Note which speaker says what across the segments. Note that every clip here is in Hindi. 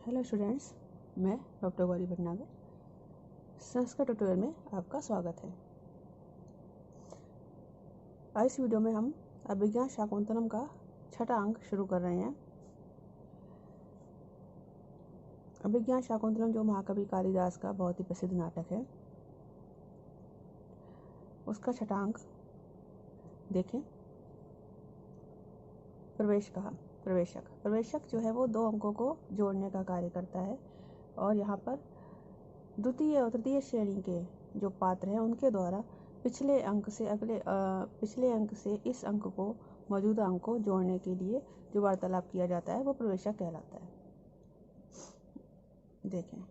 Speaker 1: हेलो स्टूडेंट्स, मैं डॉक्टर गौरी भटनागर। संस्कृत ट्यूटोरियल में आपका स्वागत है। आज इस वीडियो में हम अभिज्ञान शाकुंतलम का छठा अंक शुरू कर रहे हैं। अभिज्ञान शाकुंतलम जो महाकवि कालिदास का बहुत ही प्रसिद्ध नाटक है, उसका छठा अंक देखें। प्रवेशक जो है वो दो अंकों को जोड़ने का कार्य करता है और यहाँ पर द्वितीय और तृतीय श्रेणी के जो पात्र हैं उनके द्वारा पिछले अंक से इस अंक को मौजूदा अंक को जोड़ने के लिए जो वार्तालाप किया जाता है वो प्रवेशक कहलाता है। देखें,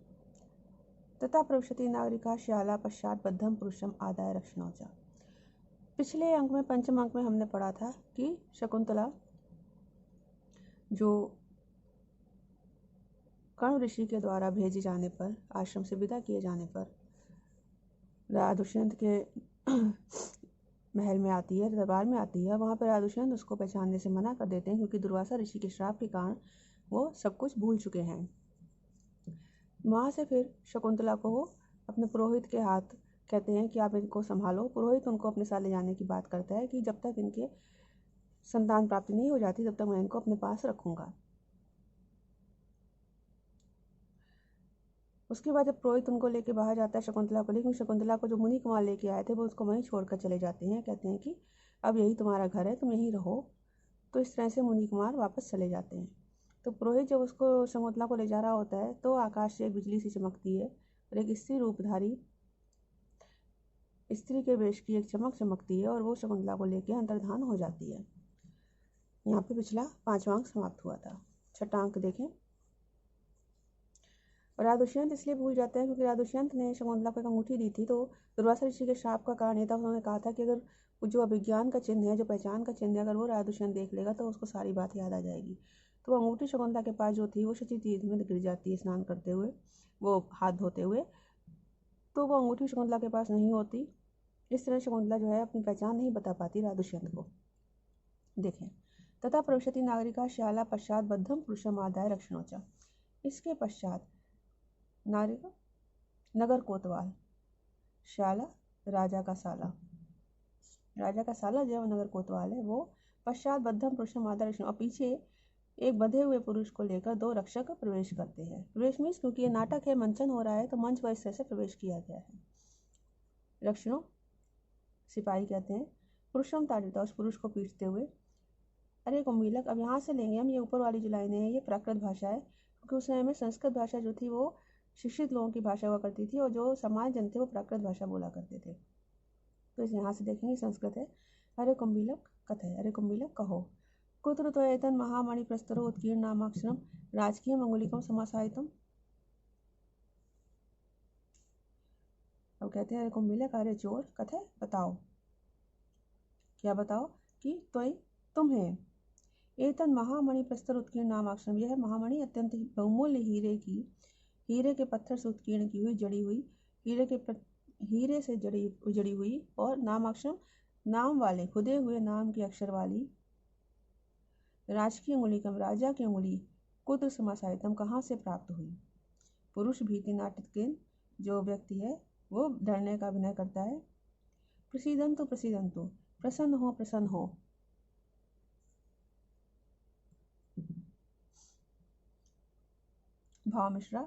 Speaker 1: तथा प्रविशति नागरिका श्याला पश्चात बद्धम पुरुषम आदाय रक्षणोचा। पिछले अंक में, पंचम अंक में हमने पढ़ा था कि शकुंतला जो कर्ण ऋषि के द्वारा भेजे जाने पर, आश्रम से विदा किए जाने पर राजा दुष्यंत के महल में आती है, दरबार में आती है। वहाँ पर राजा दुष्यंत उसको पहचानने से मना कर देते हैं क्योंकि दुर्वासा ऋषि के श्राप के कारण वो सब कुछ भूल चुके हैं। वहाँ से फिर शकुंतला को वो अपने पुरोहित के हाथ कहते हैं कि आप इनको संभालो। पुरोहित उनको अपने साथ ले जाने की बात करता है कि जब तक इनके संतान प्राप्ति नहीं हो जाती तब तक मैं इनको अपने पास रखूंगा। उसके बाद जब पुरोहित उनको लेके बाहर जाता है शकुंतला को, लेकिन शकुंतला को जो मुनि कुमार लेके आए थे वो उसको वहीं छोड़कर चले जाते हैं। कहते हैं कि अब यही तुम्हारा घर है, तुम यहीं रहो। तो इस तरह से मुनि कुमार वापस चले जाते हैं। तो पुरोहित जब उसको शकुंतला को ले जा रहा होता है तो आकाश से एक बिजली सी चमकती है और एक स्त्री रूपधारी स्त्री के वेश की एक चमक चमकती है और वो शकुंतला को लेके अंतर्धान हो जाती है। यहाँ पे पिछला पांचवा अंक समाप्त हुआ था। छठा अंक देखें। और राजा दुष्यंत इसलिए भूल जाते हैं क्योंकि राजा दुष्यंत ने शकुंतला को एक अंगूठी दी थी। तो दुर्वासा ऋषि के श्राप का कारण ये था, उन्होंने कहा था कि अगर जो अभिज्ञान का चिन्ह है, जो पहचान का चिन्ह है, अगर वो राजा दुष्यंत देख लेगा तो उसको सारी बात याद आ जाएगी। तो वो अंगूठी शकुंतला के पास जो थी वो शची तीर्थ में गिर जाती है स्नान करते हुए, वो हाथ धोते हुए। तो वो अंगूठी शकुंतला के पास नहीं होती। इस तरह शकुंतला जो है अपनी पहचान नहीं बता पाती राजा दुष्यंत को। देखें, तथा प्रविशति नागरिका श्याला पश्चात बद्धम पुरुषम आदाय रक्षणोचा। इसके पश्चात नागरिका नगर कोतवाल, श्याला राजा का साला जो नगर कोतवाल है वो पश्चात बद्धम पुरुषम आदाय रक्षण, और पीछे एक बंधे हुए पुरुष को लेकर दो रक्षक प्रवेश करते हैं। प्रवेश मीन्स क्योंकि ये नाटक है, मंचन हो रहा है तो मंच पर इस तरह से प्रवेश किया गया है। रक्षणों सिपाही कहते हैं। पुरुषम ताड़िता, उस पुरुष को पीटते हुए। अरे कुंभीलक, अब यहाँ से लेंगे हम, ये ऊपर वाली जो लाइनें हैं ये प्राकृत भाषा है क्योंकि उस समय में संस्कृत भाषा जो थी वो शिक्षित लोगों की भाषा हुआ करती थी और जो सामान्य जन थे वो प्राकृत भाषा बोला करते थे। तो इस यहाँ से देखेंगे संस्कृत है। अरे कुंभीलक कथय, अरे कुंभीलक कहो, कुत्र त्वयेतन महामणि प्रस्तरो उत्कीर्ण नामाक्षरम राजकीय मंगुलिकम समासायितम। अब कहते हैं अरे कुंभीलक, अरे चोर, कथय बताओ, क्या बताओ, कि त्वय तुम्हें, एतन महामणि प्रस्तर उत्कीर्ण नामाक्षरम, यह महामणि अत्यंत बहुमूल्य हीरे के पत्थर से उत्कीर्ण की हुई, जड़ी हुई, हीरे से जड़ी हुई और नामाक्षरम नाम वाले, खुदे हुए नाम के अक्षर वाली, राजकीय अंगुलिकम राजा की अंगुली, कुत्र समासायितम कहाँ से प्राप्त हुई। पुरुष भीति नाट्यकेन, जो व्यक्ति है वो डरने का अभिनय करता है। प्रसीदंतु प्रसन्न हो। भाव मिश्रा,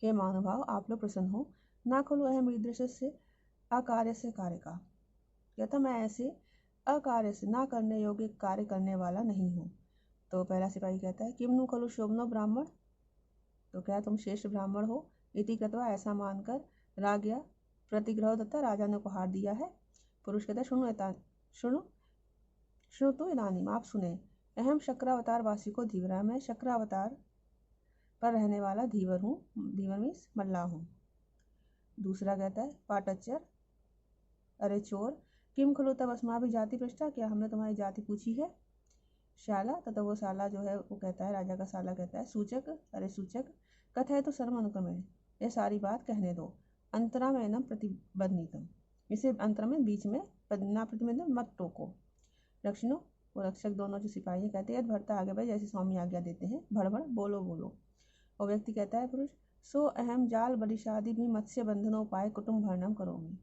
Speaker 1: हे महानुभाव आप लोग प्रसन्न हो। ना खलु अहम ईदृश से अकार्य से कार्य का, कहता मैं ऐसे अकार्य से ना करने योग्य कार्य करने वाला नहीं हूँ। तो पहला सिपाही कहता है किम नु खलु शोभनो ब्राह्मण, तो क्या तुम श्रेष्ठ ब्राह्मण हो। इति कृत्वा, ऐसा मानकर, राज्ञा प्रतिग्रह दत्ता, राजा ने उपहार दिया है। पुरुष कहता है शुणु तो इदानीम, आप सुने, अहम शक्रावतार वासी को धीवरा, मैं शक्रावतार पर रहने वाला धीवर हूँ। धीवर मीन्स मल्लाह हूँ। दूसरा कहता है पाटच्चर, अरे चोर, किम खलु तब अस्माभि जाति पृष्ठा, क्या हमने तुम्हारी जाति पूछी है। शाला, तथा वो साला जो है वो कहता है, राजा का साला कहता है सूचक, अरे सूचक, कथय तो सर्व अनुक्रमेण, यह सारी बात कहने दो। अंतरा में न प्रतिबंधनीतम, इसे अंतर में बीच में ना प्रतिबंध मत टोको। रक्षणों, वो रक्षक दोनों जो सिपाही कहते हैं भरता आगे भाई, जैसे स्वामी आज्ञा देते हैं, भड़बड़ बोलो। और व्यक्ति कहता है पुरुष, सो अहम जाल बलिशादी भी मत्स्य बंधनोपाय कुटुंब भरणम करोमि।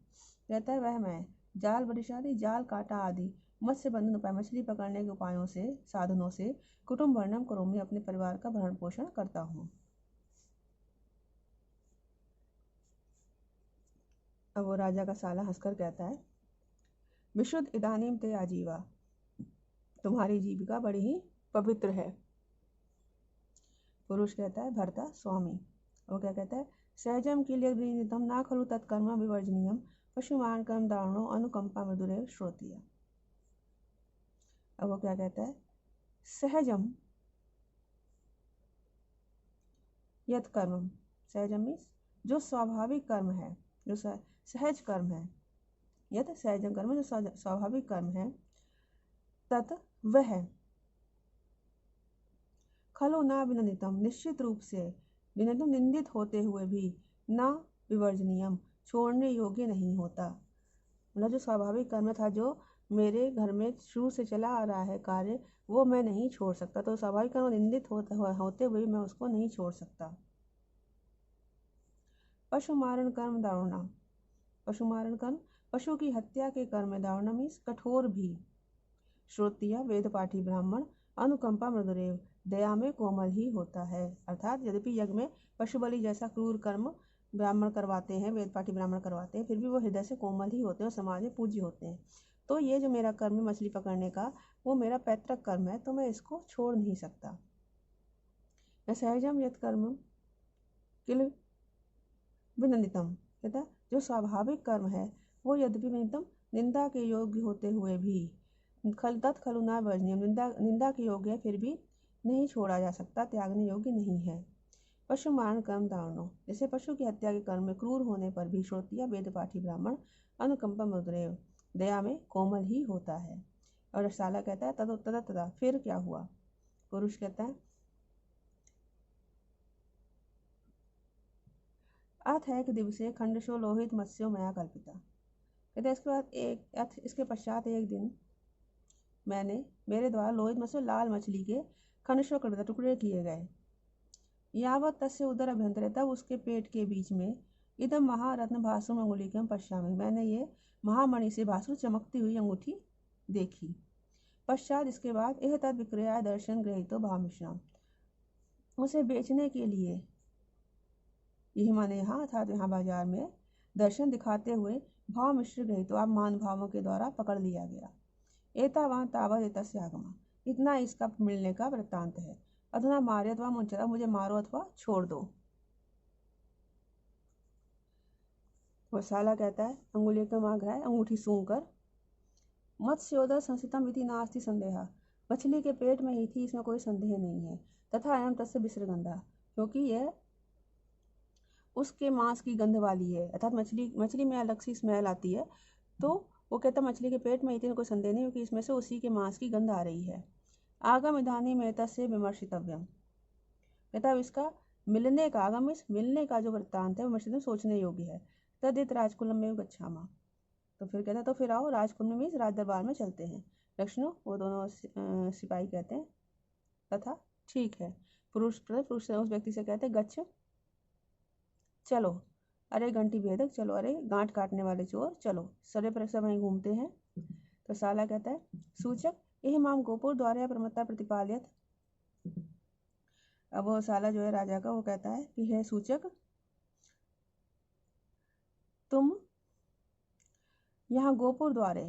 Speaker 1: कहता है वह मैं जाल बलिशादी, जाल काटा आदि मत्स्य बंधन उपाय, मछली पकड़ने के उपायों से, साधनों से कुटुंब भरणम करोमि, अपने परिवार का भरण पोषण करता हूँ। अब वो राजा का साला हंसकर कहता है, विशुद्ध इदानीम ते आजीवा, तुम्हारी जीविका बड़ी ही पवित्र है। पुरुष कहता है भर्ता स्वामी। वो क्या कहता है, सहजम किलिय विनीतम ना खलु तत्कर्म विवर्जनीयम पशुमान कर्म दारुणो अनुकंपा मृदुरेव श्रोतिया। अब वो क्या कहता है, सहजम यत कर्म, सहजम मीन्स जो स्वाभाविक कर्म है, जो सहज कर्म है, यत सहजम कर्म जो स्वाभाविक कर्म है, तत् वह खलो ना विनंदितम, निश्चित रूप से, विनंदितम निंदित होते हुए भी, ना विवर्जनीयम, छोड़ने योग्य नहीं होता। मतलब जो स्वाभाविक कर्म था, जो मेरे घर में शुरू से चला आ रहा है कार्य, वो मैं नहीं छोड़ सकता। तो स्वाभाविक कर्म निंदित होते हुए मैं उसको नहीं छोड़ सकता। पशु मारण कर्म दारुणा, पशु मारण कर्म, पशु की हत्या के कर्म में दारुणा मीन्स कठोर भी। श्रोतिया वेद पाठी ब्राह्मण अनुकंपा मृदुरेव, दया में कोमल ही होता है। अर्थात यद्यपि यज्ञ में पशु बलि जैसा क्रूर कर्म ब्राह्मण करवाते हैं, वेद पाठी ब्राह्मण करवाते हैं, फिर भी वो हृदय से कोमल ही होते हैं और समाज में पूज्य होते हैं। तो ये जो मेरा कर्म है मछली पकड़ने का, वो मेरा पैतृक कर्म है, तो मैं इसको छोड़ नहीं सकता। सहजम यत कर्म किल विनंदितम, कहता जो स्वाभाविक कर्म है वो यद्यपि विनंदितम, निंदा के योग्य होते हुए भी, खलु ना वर्जनीयम, निंदा के योग्य है फिर भी नहीं छोड़ा जा सकता, त्यागने योग्य नहीं है। पशु मारण कर्म दारुणो, जैसे पशु की हत्या के कर्म में क्रूर होने पर भी श्रोतिया वेद पाठी ब्राह्मण अनुकंपा मधुरेव, दया में कोमल ही होता है। और साला कहता है तदा तदा, फिर क्या हुआ। पुरुष कहता है अथ एक दिवसे खंडशो लोहित मत्स्यो मया कल्पिता, कहते इसके बाद इसके पश्चात एक दिन मैंने, मेरे द्वारा लोहित मत्स्य, लाल मछली के खंडशो कल्पिता, टुकड़े किए गए। यावत तस्य उदर अभ्यंतरे, तब उसके पेट के बीच में, इदम महारत्न भासुर अंगुलिकम पश्यामि, मैंने ये महामणि से भासुर चमकती हुई अंगूठी देखी। पश्चात इसके बाद यह तद विक्रय दर्शन गृहीतो भावमिश्रम, उसे बेचने के लिए, यही माने यहाँ अर्थात यहाँ बाजार में दर्शन दिखाते हुए भाव मिश्र गृहीतो, आप मान भावों के द्वारा पकड़ लिया गया। एतावान तावत एतस्य आगमः, इतना इसका मिलने का वृत्तांत है। अधुना मार्य अथवा मुंचता, मुझे मारो अथवा छोड़ दो। वो साला कहता है अंगुली का मांग है, अंगूठी सूंघकर, मत्स्योदर संस्थितम विधि नास्ति संदेह, मछली के पेट में ही थी, इसमें कोई संदेह नहीं है। तथा अयम तस्य विसर्गंधा, क्योंकि यह उसके मांस की गंध वाली है, अर्थात मछली में अलग सी स्मेल आती है। तो वो कहता मछली के पेट में ही थी, कोई संदेह नहीं, क्योंकि इसमें से उसी के मांस की गंध आ रही है। आगम इधानी में तस्य विमर्शितव्यम, कहता इसका मिलने का, आगम इस मिलने का जो वृत्तांत है विमर्शित, सोचने योग्य है। तदित राजकुलम में गच्छामा, तो फिर कहता तो फिर आओ राजकुल में मीन्स राज दरबार में चलते हैं। लक्ष्मण, वो दोनों सिपाही कहते हैं तथा ठीक है। पुरुष उस व्यक्ति से कहते गच्छ, चलो, अरे घंटी भेदक चलो, अरे गांठ काटने वाले चोर चलो, सरे पर सब वहीं घूमते हैं। तो साला कहता है सूचक यही माम गोपुर द्वारा प्रमत्ता प्रतिपालित। अब वो साला जो है राजा का, वो कहता है कि हे सूचक, तुम यहाँ गोपुर द्वारे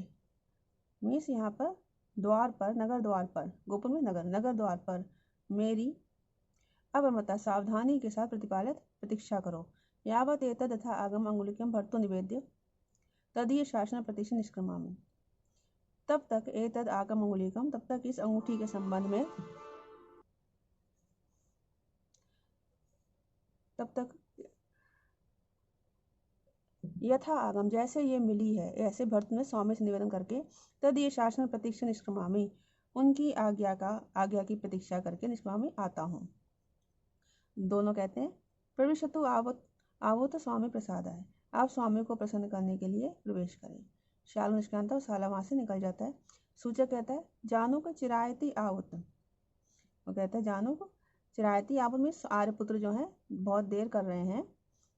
Speaker 1: मीन्स यहाँ पर द्वार पर, नगर द्वार पर, गोपुर में नगर द्वार पर मेरी अप्रमत्ता सावधानी के साथ प्रतिपालित प्रतीक्षा करो। यावत एतद तथा आगम अंगुलिकम भर्तो निवेद्य तदीय शासन प्रतीक्षा निष्क्रमामि, तब तक एतद आगम अंगुलिकम, तब तक इस अंगूठी के संबंध में, तब तक यथा आगम, जैसे ये मिली है, ऐसे भर्त में स्वामी से निवेदन करके, तद ये शासन प्रतीक्षा निष्क्रमामि, उनकी आज्ञा की प्रतीक्षा करके निष्क्रमामि आता हूँ। दोनों कहते हैं प्रविशतु आवो तो स्वामी प्रसाद आए, आप स्वामी को प्रसन्न करने के लिए प्रवेश करें। शाल निष्क्रांत, साला वहां से निकल जाता है। सूचक कहता है जानू को चिरायती आवत, वो कहता है जानू को चिरायती आपद में आर्यपुत्र जो है बहुत देर कर रहे हैं।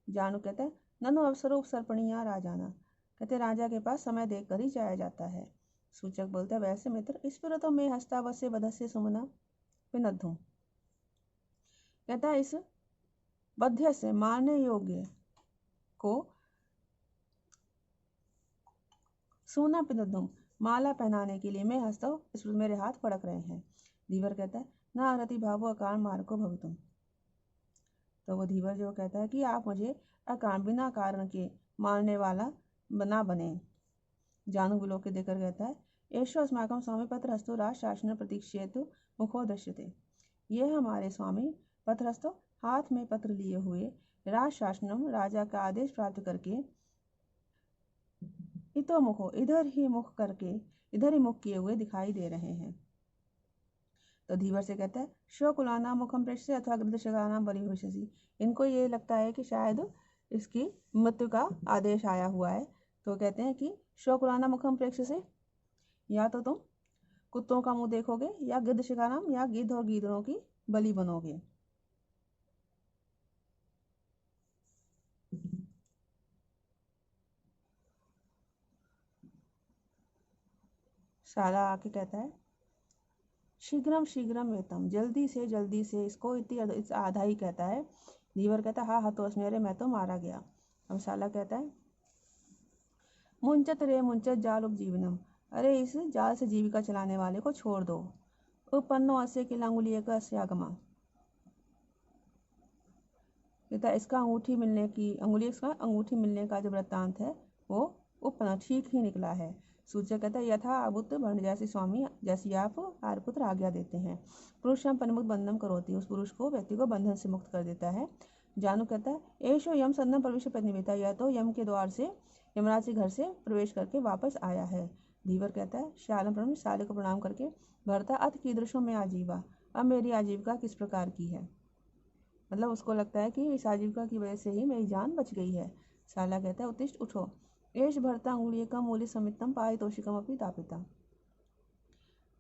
Speaker 1: जानू कहता है ननु अवसरो उपसर्पणीया राजाना, कहते राजा के पास समय देख कर ही जाया जाता है। सूचक बोलता है वैसे मित्र ईश्वर तो मैं हस्तावश्य बधस्य सुमना विनद्धूं, कहता है इस बध्य से मारने योग्य को सोना पिनद्धूं, माला पहनाने के लिए मैं हंसता हूँ, इस मेरे हाथ फड़क रहे हैं। धीवर कहता है ना रति भावो अकारण मार्ग को भवितुम, तो वो धीवर जो कहता है कि आप मुझे अकारण बिना कारण के मारने वाला बना बने। जानू विलोक के देकर कहता है एशो अस्माकम स्वामी पत्र हस्तो राज शासन प्रतीक्षेतु मुखो दृश्यते, ये हमारे स्वामी पत्रहस्तो हाथ में पत्र लिए हुए राज शासनम राजा का आदेश प्राप्त करके इतो मुखो इधर ही मुख करके इधर ही मुख किए हुए दिखाई दे रहे हैं। तो धीवर से कहता है शोकुलाना मुखम प्रेष्य अथवा गृदशगाना बलि भविष्यसि, इनको ये लगता है कि शायद इसकी मृत्यु का आदेश आया हुआ है। तो कहते हैं कि शोकुलाना मुखम प्रेक्ष्य से या तो तुम कुत्तों का मुंह देखोगे या गिद्ध शिकाराम या गिद्ध और गीदड़ों की बलि बनोगे। साला आके कहता है शीघ्रम शीघ्रम वेतम, जल्दी से इसको इतनी आधा ही कहता है। धीवर कहता है हाँ हतोष मेरे मैं तो मारा गया। अब साला कहता है मुंचत रे मुंचत जाल उपजीवनम, अरे इस जाल से जीविका चलाने वाले को छोड़ दो। उपन्नो अस्य की लांगुलिया का अस्यागमा, कहता इसका अंगूठी मिलने की अंगूठी मिलने का जो वृत्तांत है वो उपन्न ठीक ही निकला है। सूचक कहता है यथा आबुत वर्ण जैसे स्वामी जैसी आप आर्यपुत्र आज्ञा देते हैं। पुरुषम पनिमुक्त बंधन करोती, उस पुरुष को व्यक्ति को बंधन से मुक्त कर देता है। जानू कहता है एशो यम सन्नम प्रवेश प्रतिनिधिता, यह तो यम के द्वार से यमराज के घर से प्रवेश करके वापस आया है। धीवर कहता है श्यालम प्रभु साले को प्रणाम करके भरता अथ कीदृशों में आजीवा, अब मेरी आजीविका किस प्रकार की है, मतलब उसको लगता है कि इस आजीविका की वजह से ही मेरी जान बच गई है। साला कहता है उत्तिष्ठ उठो, एश भरता अंगुली का मूल्य समितम पारितोषिकम अपनी तापिता,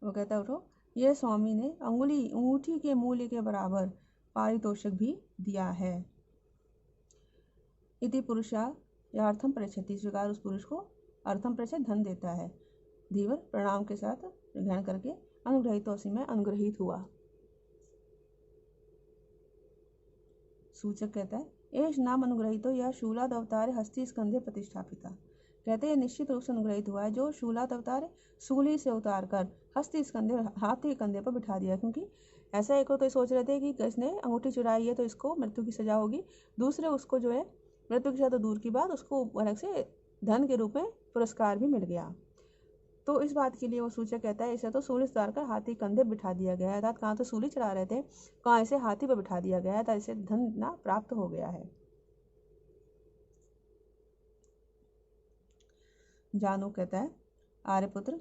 Speaker 1: वो कहता है उठो, ये स्वामी ने अंगूठी के मूल्य के बराबर पारितोषिक भी दिया है। इति पुरुषा या अर्थम पृच्छति, इस प्रकार उस पुरुष को अर्थम पृच्छ धन देता है। धीवर प्रणाम के साथ ग्रहण करके अनुग्रहितोषि में अनुग्रहित हुआ। सूचक कहता है एश नाम अनुग्रहितो या शूलाद अवतार हस्ती स्कंधे प्रतिष्ठापिता, कहते हैं निश्चित रूप से अनुग्रहित हुआ है जो शूलाद अवतार सूली से उतार कर हस्ती स्कंधे हाथी कंधे पर बिठा दिया। क्योंकि ऐसा एक तो सोच रहे थे कि किसने अंगूठी चुराई है तो इसको मृत्यु की सजा होगी, दूसरे उसको जो है मृत्यु की सजा तो दूर की बात उसको अलग से धन के रूप में पुरस्कार भी मिल गया। तो इस बात के लिए वो सूचक कहता है इसे तो सूली उतार कर हाथी कंधे बिठा दिया गया है, अर्थात कहाँ तो सूली चढ़ा रहे थे कहाँ इसे हाथी पर बिठा दिया गया है, तो इसे धन ना प्राप्त हो गया है। जानू कहता है आर्यपुत्र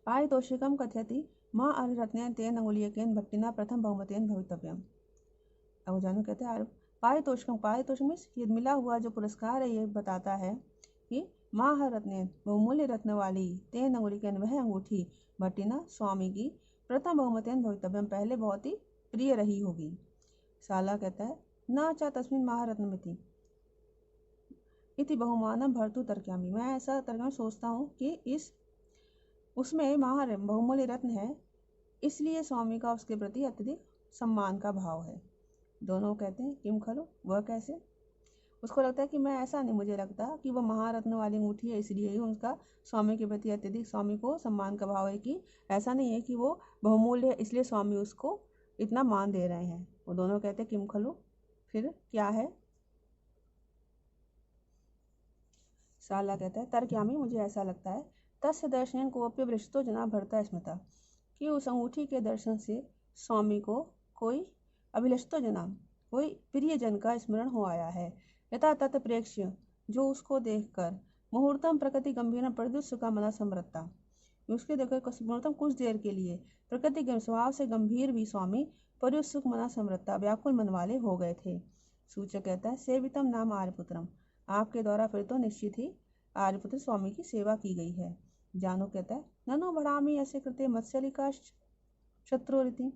Speaker 1: पारितोषिकम कथयति माँ आर्यरत्न तेन अंगुलियकेन भट्टिना प्रथम बहुमतेन भवितव्यम। अब जानू कहता है पारितोषिक में ये मिला हुआ जो पुरस्कार है ये बताता है कि महारत्न बहुमूल्य रत्न वाली तेन अंगुलिकेन वह अंगूठी भट्टिना स्वामी की प्रथम बहुमतेन भवितव्यम पहले बहुत ही प्रिय रही होगी। साला कहता है न चा तस्मिन महारत्नमिति इति बहुमानम भर्तु तर्क्यामी, मैं ऐसा तर्क में सोचता हूँ कि इस उसमें बहुमूल्य रत्न है इसलिए स्वामी का उसके प्रति अत्यधिक सम्मान का भाव है। दोनों कहते हैं किम खलो, वह कैसे, उसको लगता है कि मैं ऐसा नहीं, मुझे लगता कि वह महारत्न वाली अंगूठी है इसलिए ही उनका स्वामी के प्रति अत्यधिक स्वामी को सम्मान का भाव है, कि ऐसा नहीं है कि वो बहुमूल्य है इसलिए स्वामी उसको इतना मान दे रहे हैं। वो दोनों कहते हैं किम खलो, फिर क्या है। साला कहता है तर्क्यामी, मुझे ऐसा लगता है तस्य दर्शन कोप्य वृष्टो जना भरता स्मृता, कि उस अंगूठी के दर्शन से स्वामी को कोई अभिलषितो जना कोई प्रिय जन का स्मरण हो आया है। यथा तत् प्रेक्ष्य, जो उसको देखकर मुहूर्तम प्रकृति गंभीर प्रदुष्य का मना समृत्ता, उसके देखकर मुहूर्तम कुछ देर के लिए प्रकृति के स्वभाव से गंभीर भी स्वामी पर्युत्सुक मना समृत्ता व्याकुल मन वाले हो गए थे। सूचक कहता है सेवितम नाम आर्यपुत्रम, आपके द्वारा फिर तो निश्चित ही आर्यपुत्र स्वामी की सेवा की गई है। जानू कहता है ननो बढ़ामी ऐसे कृत्य मत्स्यलिका शत्रुरीति,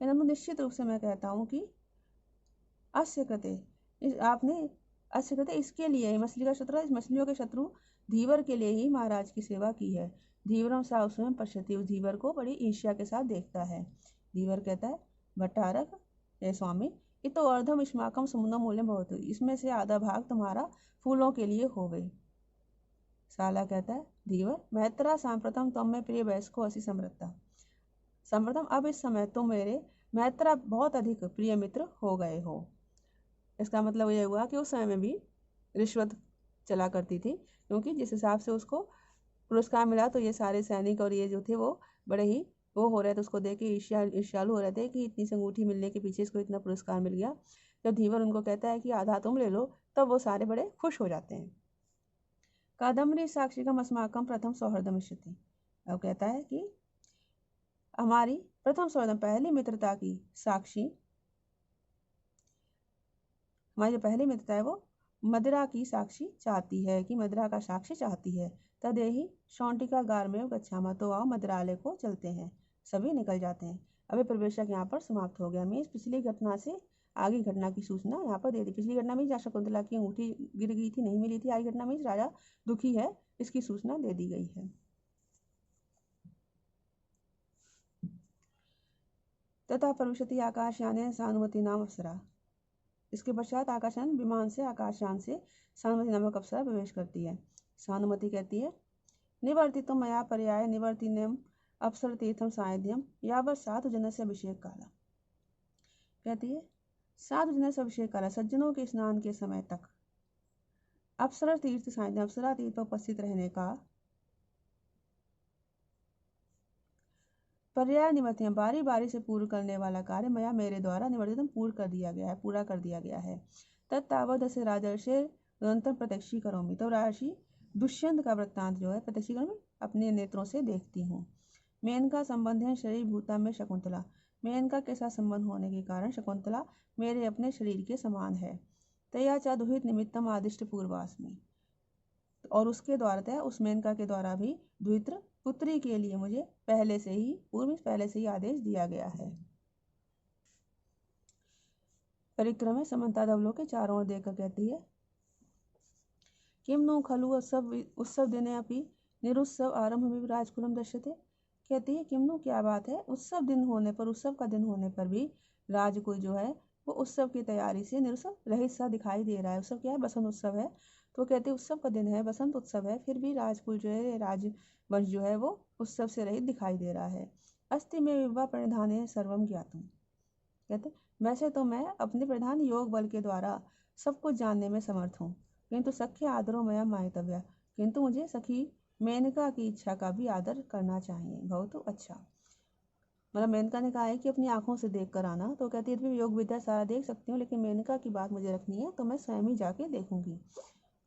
Speaker 1: परंतु निश्चित रूप से मैं कहता हूँ कि अस्य कृते आपने अस्य कृते इसके लिए ही मछली का शत्रु, इस मछलियों के शत्रु धीवर के लिए ही महाराज की सेवा की है। धीवरम सा उसमें पश्यति, उस धीवर को बड़ी ईर्ष्या के साथ देखता है। धीवर कहता है भट्टारक हे स्वामी, इतो अर्धम इस्माकम समुद्र मूल्य बहुत, इसमें से आधा भाग तुम्हारा फूलों के लिए हो गई। साला कहता है धीवर मैत्रा सांप्रतम तम में प्रिय वयस्को असी समृद्धा, संप्रतम अब इस समय तुम मेरे मैत्रा बहुत अधिक प्रिय मित्र हो गए हो। इसका मतलब ये हुआ कि उस समय में भी रिश्वत चला करती थी, क्योंकि जिस हिसाब से उसको पुरस्कार मिला तो ये सारे सैनिक और ये जो थे वो बड़े ही वो हो रहे थे, उसको देख के ईर्ष्यालु हो रहे थे कि इतनी सी अंगूठी मिलने के पीछे इसको इतना पुरस्कार मिल गया। जब धीवर उनको कहता है कि आधा तुम ले लो, तब वो सारे बड़े खुश हो जाते हैं। कादम्बरी साक्षिकम अस्माकम प्रथम सौहृदमिष्यति, अब कहता है कि हमारी प्रथम सौहृदम पहली मित्रता की साक्षी, हमारी जो पहली मित्रता है वो मदिरा की साक्षी चाहती है, कि मदिरा का साक्षी चाहती है। तदेहि शौंटिका गार में गच्छामा, तो आओ मदिरालय को चलते हैं। सभी निकल जाते हैं। अभी प्रवेशक यहाँ पर समाप्त हो गया। मीन्स पिछली घटना से आगे घटना की सूचना यहाँ पर दे दी। पिछली घटना में शकुंतला की अंगूठी गिर गई थी, नहीं मिली थी। आगे घटना में राजा दुखी है, इसकी सूचना दे दी गई है। तथा प्रविशति आकाशयाने सानुमति नाम अप्सरा, इसके पश्चात आकाशयान विमान से आकाशयान से सानुमति नामक अप्सरा प्रवेश करती है। सानुमति कहती है निवर्तितुम मया पर्याय निवर्तिनम अप्सर तीर्थम सायध्यम यावत साधु जन से अभिषेक काला, कहती है साधु जन से अभिषेक काला, सज्जनों के स्नान के समय तक अप्सरा तीर्थ सायध्यम, अप्सरा तीर्थ पर उपस्थित रहने का पर्याय निवर्तित, बारी बारी से पूर्ण करने वाला कार्य मया मेरे द्वारा निवर्तितम पूर्ण कर दिया गया है, पूरा कर दिया गया है। तत्तावद से राजर्षि निरंतर प्रत्यक्षी करोमी, तो राशि दुष्यंत का वृत्तांत जो है प्रत्यक्षी करोमी, अपने नेत्रों से देखती हूँ। मेनका संबंध है शरीर भूता में शकुंतला, मेनका के साथ संबंध होने के कारण शकुंतला मेरे अपने शरीर के समान है। तया चा दुहित निमित्तम आदिष्ट पूर्वास में, और उसके द्वारा उस मेनका के द्वारा भी द्वित्र पुत्री के लिए मुझे पहले से ही आदेश दिया गया है। परिक्रम समन्तादवलो के चारों ओर देखकर कहती है किम नो खलु उत्सव दिने अपि निरुत्सव आरंभ राजकुलम दृश्यते, कहती है किम नो क्या बात है, उत्सव का दिन होने पर भी राजकुल जो है वो उत्सव की तैयारी से निरुत्सव रहित सा दिखाई दे रहा है। उत्सव क्या है, बसंत उत्सव है, तो कहते हैं उत्सव का दिन है, बसंत उत्सव है, फिर भी राजकुल जो है राजवंश जो है वो उत्सव से रहित दिखाई दे रहा है। अस्ति में विवाह परिधाने सर्वम ज्ञातुम, कहते वैसे तो मैं अपने प्रधान योग बल के द्वारा सब कुछ जानने में समर्थ हूँ, किंतु सख्य आदरो मया मायतव्य, किंतु मुझे सखी मेनका की इच्छा का भी आदर करना चाहिए। बहुत अच्छा, मतलब मेनका ने कहा है कि अपनी आंखों से देख कर आना, तो कहती है योग विद्या सारा देख सकती हूँ, लेकिन मेनका की बात मुझे रखनी है, तो मैं स्वयं ही जाके देखूंगी।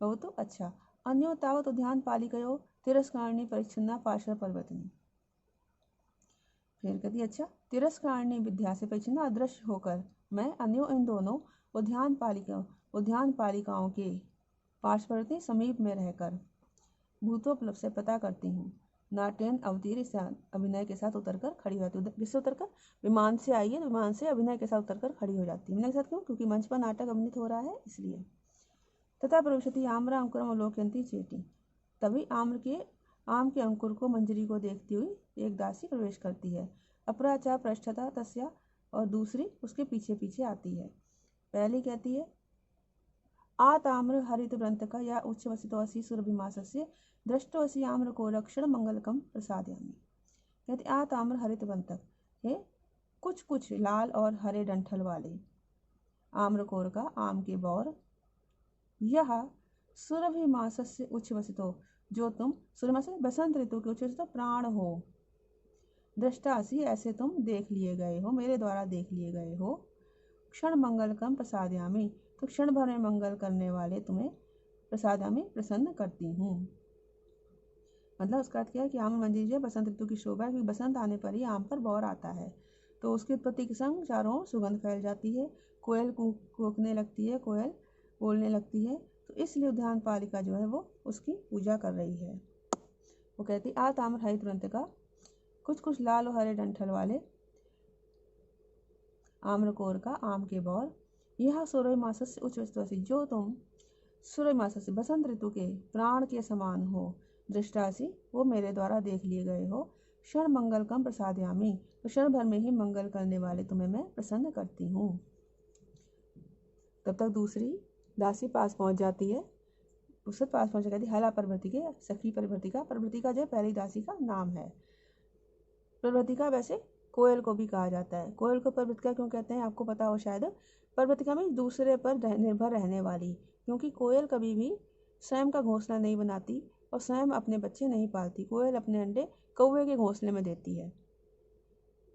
Speaker 1: बहुत अच्छा। अन्यो तावत उद्यान पालिकयो तिरस्कारणी परिच्छिन्ना पार्श्व पर्वतनी, फिर कहती अच्छा तिरस्कारणी विद्या से परिच्छिन्न अदृश्य होकर मैं अन्यों इन दोनों उद्यान पालिकाओं के पार्श्ववर्ती समीप में रहकर भूतोपलब्ध से पता करती हूँ। नाट्यन अवतीर अभिनय के साथ उतरकर खड़ी होती है, जिससे उतरकर विमान से आई है, तो विमान से अभिनय के साथ उतरकर खड़ी हो जाती है। अभिनय के साथ क्यों, क्योंकि मंच पर नाटक अभिनीत हो रहा है इसलिए। तथा प्रविशति आम्र अंकुरम अवलोकयन्ती चेटी, तभी आम के अंकुर को मंजरी को देखती हुई एक दासी प्रवेश करती है। अपराचा पृष्ठता तस्या, और दूसरी उसके पीछे पीछे आती है। पहली कहती है आताम्र हरित व्रंत का या उच्च वसितोसी सुरभिमासस्य दृष्टोसी आम्र को लक्षण मंगलकम प्रसादयामि, कहते आताम्र हरित व्रंतक है कुछ कुछ लाल और हरे डंठल वाले आम्रकोर का, आम के बौर, यह सुरभिमासस्य उच्छ्वसितो, जो तुम सूर्यमास बसंत ऋतु के उच्छ्वसितो प्राण हो, दृष्टासी ऐसे तुम देख लिए गए हो, मेरे द्वारा देख लिए गए हो। क्षण मंगलकम प्रसादयामि, तो क्षण भर में मंगल करने वाले तुम्हें प्रसादयामि प्रसन्न करती हूँ। मतलब उसका अर्थ क्या है कि आम मंजिल जो बसंत ऋतु की शोभा है, क्योंकि बसंत आने पर ही आम पर बौर आता है, तो उसकी उत्पत्ति के संग चारों सुगंध फैल जाती है, कोयल कूकने लगती है, कोयल बोलने लगती है, तो इसलिए उद्यान पालिका जो है वो उसकी पूजा कर रही है। वो कहती आ ताम्र हरित व्रंत का कुछ कुछ लाल और हरे डंठल वाले आम्रकोर का आम के बौर, यह सूर्य मासस्य उच्चस्तसी, जो तुम सूर्य मासस्य बसंत ऋतु के प्राण के समान हो, दृष्टासी वो मेरे द्वारा देख लिए गए हो, क्षण मंगल कम प्रसादयामी, तो क्षण भर में ही मंगल करने वाले तुम्हें मैं प्रसन्न करती हूँ। तब तक दूसरी दासी पास पहुंच जाती है, उससे पास पहुंच कहती हला परवर्तिके, सखी परवर्तिका। परवर्तिका जो पहली दासी का नाम है। परवर्तिका वैसे कोयल को भी कहा जाता है। कोयल को परवर्तिका क्यों कहते हैं आपको पता हो शायद। परवर्तिका में दूसरे पर निर्भर रहने वाली, क्योंकि कोयल कभी भी स्वयं का घोंसला नहीं बनाती और स्वयं अपने बच्चे नहीं पालती। कोयल अपने अंडे कौवे के घोंसले में देती है,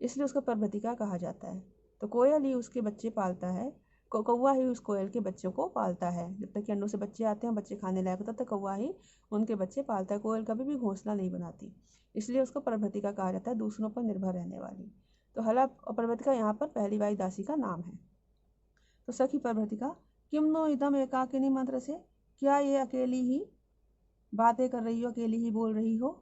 Speaker 1: इसलिए उसको परवर्तिका कहा जाता है। तो कोयल ही उसके बच्चे पालता है, कौवा ही उस कोयल के बच्चों को पालता है। जब तक कि अंडों से बच्चे आते हैं, बच्चे खाने लायक होता, तब तक कौवा ही उनके बच्चे पालता है। कोयल कभी भी घोंसला नहीं बनाती, इसलिए उसको परवर्तिका कहा जाता है, दूसरों पर निर्भर रहने वाली। तो हला और परवर्तिका यहाँ पर पहली वाली दासी का नाम है। तो सखी परवर्तिका, किम नो इदम एकाकिनी मंत्र से, क्या ये अकेली ही बातें कर रही हो, अकेली ही बोल रही हो।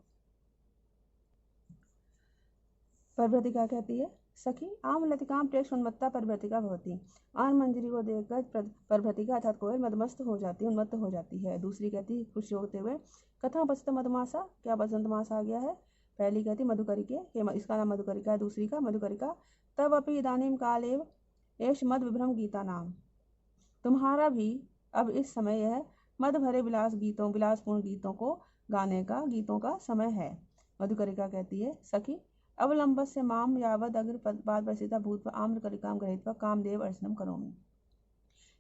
Speaker 1: परवर्तिका कहती है, सखी आम लतिकाम प्रेक्ष उन्मत्ता परवर्तिका भवती। आन मंजरी को देखकर परवर्तिका अर्थात कोयल मदमस्त हो जाती है, उन्मत्त हो जाती है। दूसरी कहती है खुशी होते हुए, कथा बसत मधमासा, क्या बसंत मास आ गया है। पहली कहती मधुकरिके, इसका नाम मधुकरिका है, दूसरी का मधुकरिका। तब अपि इदानीम कालेव एष मद विभ्रम गीता नाम, तुम्हारा भी अब इस समय यह मद भरे विलासपूर्ण गीतों को गाने का, गीतों का समय है। मधुकरिका कहती है, सखी अवलंबस्य माम यावद अग्र पाद प्रसिद्धा भूत्वा आम्रकलिकां गृहीत्वा कामदेव अर्चनम करोमि।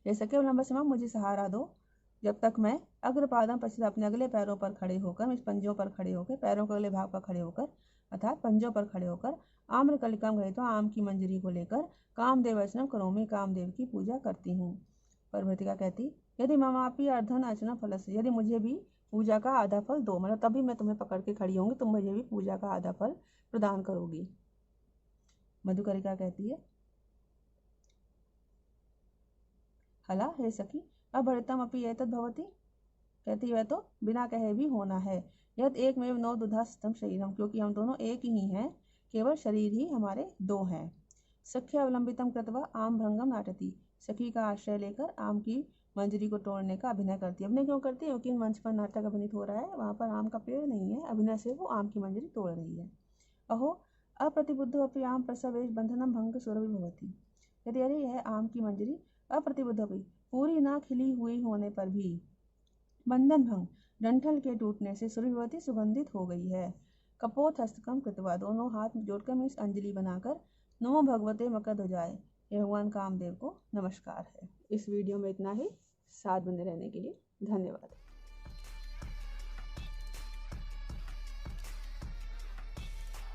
Speaker 1: जैसे कि अवलंबस्य माम, मुझे सहारा दो, जब तक मैं अग्रपादम प्रसिद्ध, अपने अगले पैरों पर खड़े होकर, इस पंजों पर खड़े होकर, पैरों के अगले भाग पर खड़े होकर अर्थात पंजों पर खड़े होकर, आम्रकलिकां गृहीत्वा, आम की मंजरी को लेकर, कामदेव अर्चनम करोमि, कामदेव की पूजा करती हूँ। परवर्तिका कहती, यदि ममापि अर्धन अर्चना फलस्य, यदि मुझे भी पूजा का आधा फल दो, मतलब तभी मैं तुम्हें पकड़ के खड़ी होंगी, तुम मुझे भी पूजा का आधा फल प्रदान करोगी। मधुकरिका कहती है, हला हे सखी अभरितम अपि एतद् भवति, कहती है तो बिना कहे भी होना है। यद एक में नौ दुधास्तम शरीरम, क्योंकि हम दोनों एक ही हैं, केवल शरीर ही हमारे दो हैं। सख्य अवलंबितम कृत्वा आम भृंगम नाटती, सखी का आश्रय लेकर आम की मंजरी को तोड़ने का अभिनय करती है। अभिनय क्यों करती है, क्योंकि मंच पर नाटक अभिनीत हो रहा है, वहाँ पर आम का पेड़ नहीं है, अभिनय से वो आम की मंजरी तोड़ रही है। अहो अप्रतिबुद्धो अपि आम प्रसवेश बंधनम भंग सुरभि भवति, यदि अरे यह आम की मंजरी अप्रतिबुद्ध भी, पूरी ना खिली हुई होने पर भी बंधन भंग, डंठल के टूटने से सुरभिवती, सुगंधित हो गई है। कपोत हस्तकम कृतवा, दोनों हाथ जोड़कर मीन्स अंजलि बनाकर, नमो भगवते मकद हो जाए, ये भगवान कामदेव को नमस्कार है। इस वीडियो में इतना ही। साथ बने रहने के लिए धन्यवाद।